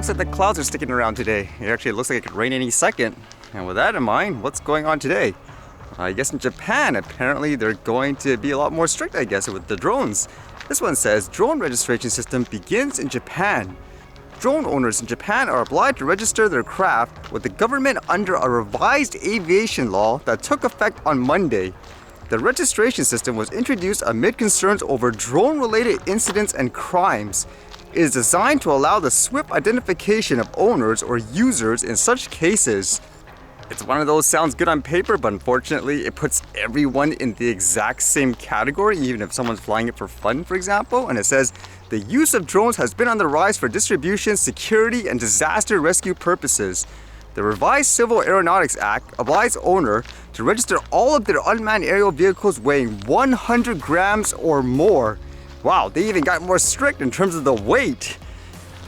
looks like the clouds are sticking around today. It actually looks like it could rain any second. And with that in mind, what's going on today? I guess in Japan, apparently they're going to be a lot more strict, I guess, with the drones. This one says, drone registration system begins in Japan. Drone owners in Japan are obliged to register their craft with the government under a revised aviation law that took effect on Monday. The registration system was introduced amid concerns over drone-related incidents and crimes. It is designed to allow the swift identification of owners or users in such cases. It's one of those sounds good on paper, but unfortunately it puts everyone in the exact same category, even if someone's flying it for fun, for example. And it says, the use of drones has been on the rise for distribution, security, and disaster rescue purposes. The revised Civil Aeronautics Act obliges owner to register all of their unmanned aerial vehicles weighing 100 grams or more. Wow, they even got more strict in terms of the weight.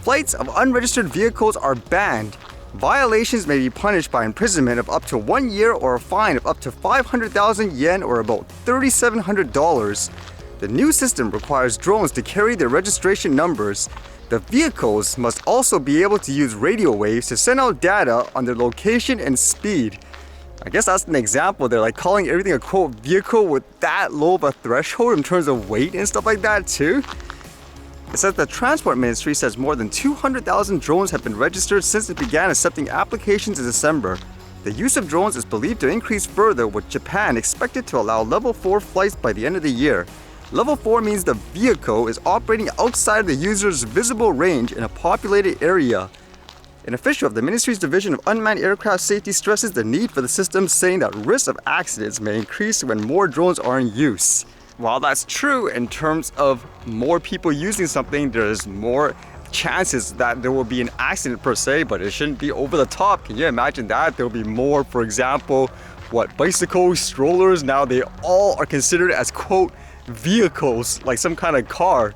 Flights of unregistered vehicles are banned. Violations may be punished by imprisonment of up to 1 year or a fine of up to 500,000 yen or about $3,700. The new system requires drones to carry their registration numbers. The vehicles must also be able to use radio waves to send out data on their location and speed. I guess that's an example. They're like calling everything a quote vehicle with that low of a threshold in terms of weight and stuff like that too. It says the Transport Ministry says more than 200,000 drones have been registered since it began accepting applications in December. The use of drones is believed to increase further, with Japan expected to allow Level 4 flights by the end of the year. Level 4 means the vehicle is operating outside of the user's visible range in a populated area. An official of the Ministry's Division of Unmanned Aircraft Safety stresses the need for the system, saying that risk of accidents may increase when more drones are in use. While that's true in terms of more people using something, there's more chances that there will be an accident per se, but it shouldn't be over the top. Can you imagine that? There'll be more, for example, bicycles, strollers, now they all are considered as quote vehicles, like some kind of car.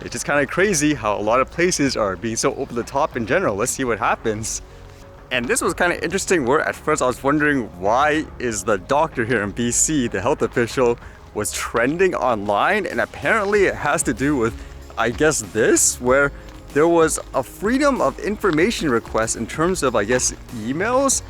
It's just kind of crazy how a lot of places are being so over the top in general. Let's see what happens. And this was kind of interesting where at first I was wondering, why is the doctor here in BC, the health official, was trending online? And apparently it has to do with, I guess, this, where there was a freedom of information request in terms of, I guess, emails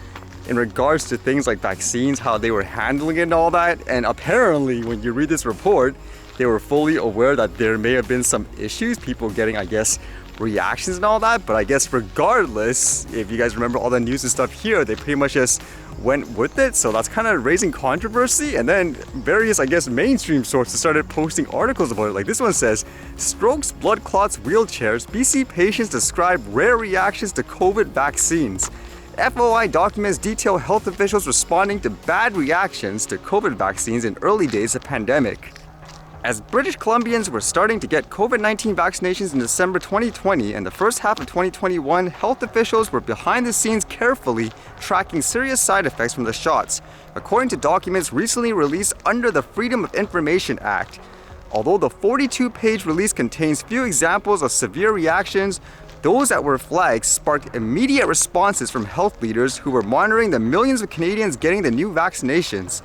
in regards to things like vaccines, how they were handling it and all that. And apparently when you read this report, they were fully aware that there may have been some issues, people getting, I guess, reactions and all that. But I guess regardless, if you guys remember all the news and stuff here, they pretty much just went with it. So that's kind of raising controversy. And then various, I guess, mainstream sources started posting articles about it. Like this one says, strokes, blood clots, wheelchairs, BC patients describe rare reactions to COVID vaccines. FOI documents detail health officials responding to bad reactions to COVID vaccines in early days of pandemic. As British Columbians were starting to get COVID-19 vaccinations in December 2020 and the first half of 2021, health officials were behind the scenes carefully tracking serious side effects from the shots, according to documents recently released under the Freedom of Information Act. Although the 42-page release contains few examples of severe reactions, those that were flagged sparked immediate responses from health leaders who were monitoring the millions of Canadians getting the new vaccinations.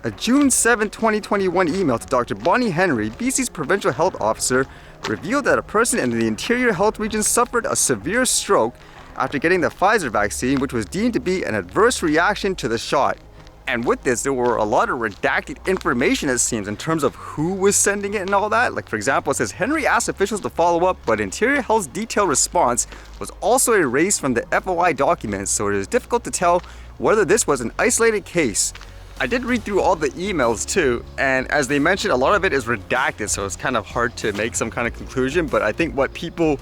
A June 7, 2021 email to Dr. Bonnie Henry, BC's provincial health officer, revealed that a person in the Interior Health Region suffered a severe stroke after getting the Pfizer vaccine, which was deemed to be an adverse reaction to the shot. And with this, there were a lot of redacted information, it seems, in terms of who was sending it and all that. Like, for example, it says Henry asked officials to follow up, but Interior Health's detailed response was also erased from the FOI documents, so it is difficult to tell whether this was an isolated case. I did read through all the emails too, and as they mentioned, a lot of it is redacted, so it's kind of hard to make some kind of conclusion. But I think what people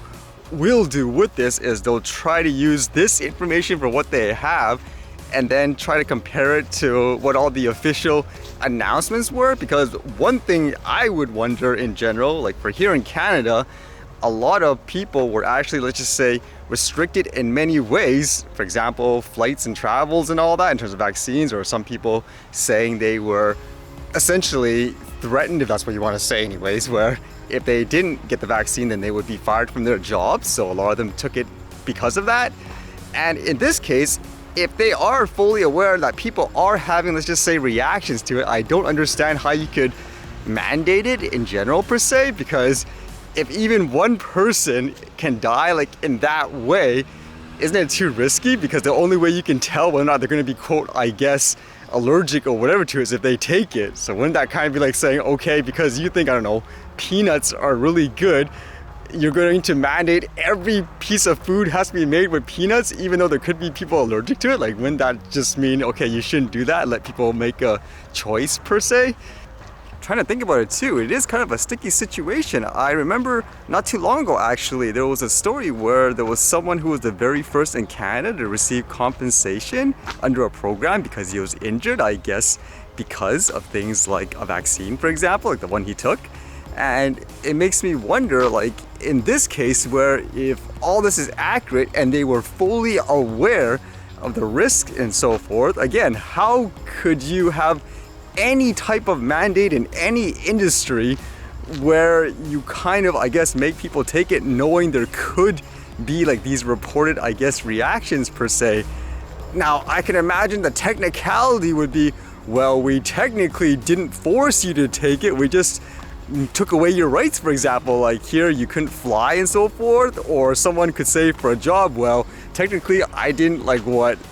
will do with this is they'll try to use this information for what they have and then try to compare it to what all the official announcements were. Because one thing I would wonder in general, like for here in Canada, a lot of people were actually, let's just say, restricted in many ways. For example, flights and travels and all that in terms of vaccines, or some people saying they were essentially threatened, if that's what you want to say anyways, where if they didn't get the vaccine, then they would be fired from their jobs. So a lot of them took it because of that. And in this case, if they are fully aware that people are having, let's just say, reactions to it, I don't understand how you could mandate it in general per se, because if even one person can die like in that way, isn't it too risky? Because the only way you can tell whether or not they're going to be, quote, I guess, allergic or whatever to it is if they take it. So wouldn't that kind of be like saying, okay, because you think, I don't know, peanuts are really good, you're going to mandate every piece of food has to be made with peanuts, even though there could be people allergic to it? Like, wouldn't that just mean, okay, you shouldn't do that, let people make a choice per se? Trying to think about it too, it is kind of a sticky situation. I remember not too long ago actually, there was a story where there was someone who was the very first in Canada to receive compensation under a program because he was injured, I guess because of things like a vaccine, for example, like the one he took. And it makes me wonder, like in this case where if all this is accurate and they were fully aware of the risk and so forth, again, how could you have any type of mandate in any industry where you kind of, I guess, make people take it knowing there could be like these reported, I guess, reactions per se? Now, I can imagine the technicality would be, well, we technically didn't force you to take it, we just took away your rights, for example, like here you couldn't fly and so forth. Or someone could say for a job, well, technically I didn't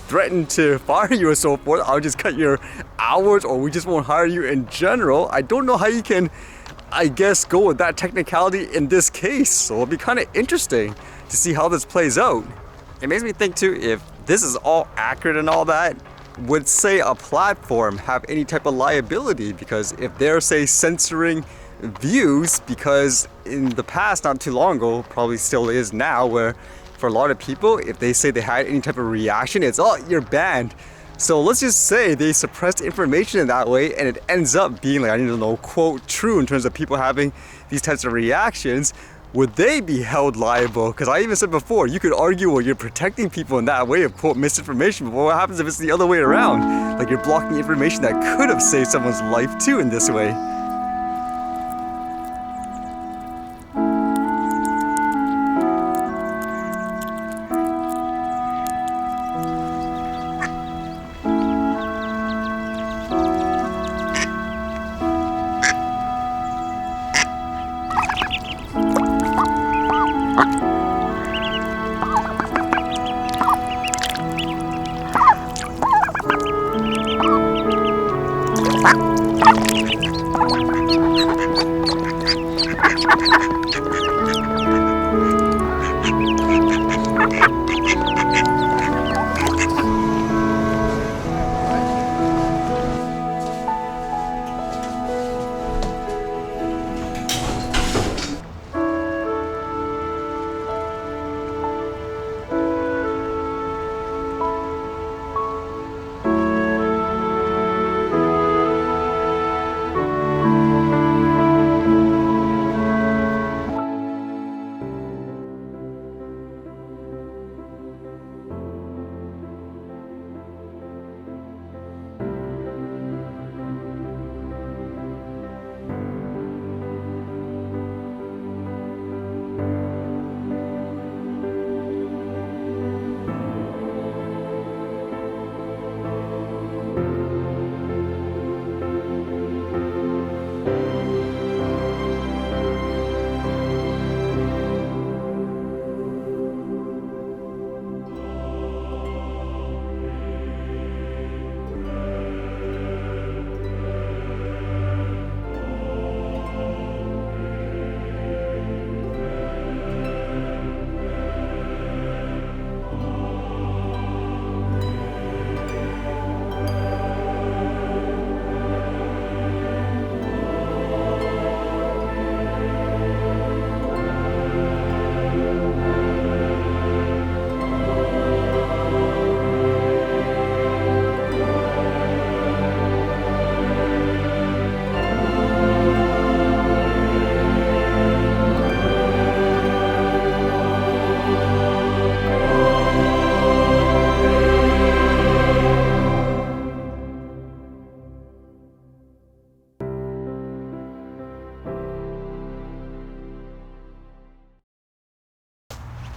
threaten to fire you or so forth, I'll just cut your hours, or we just won't hire you in general. I don't know how you can, I guess, go with that technicality in this case. So it'll be kind of interesting to see how this plays out. It makes me think too, if this is all accurate and all that, would say a platform have any type of liability? Because if they're, say, censoring views, because in the past, not too long ago, probably still is now, where for a lot of people, if they say they had any type of reaction, it's, oh, you're banned. So let's just say they suppressed information in that way and it ends up being like, I don't know, quote, true in terms of people having these types of reactions. Would they be held liable? Because I even said before, you could argue, well, you're protecting people in that way of, quote, misinformation, but what happens if it's the other way around? Like you're blocking information that could have saved someone's life too in this way.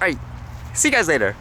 Alright, see you guys later.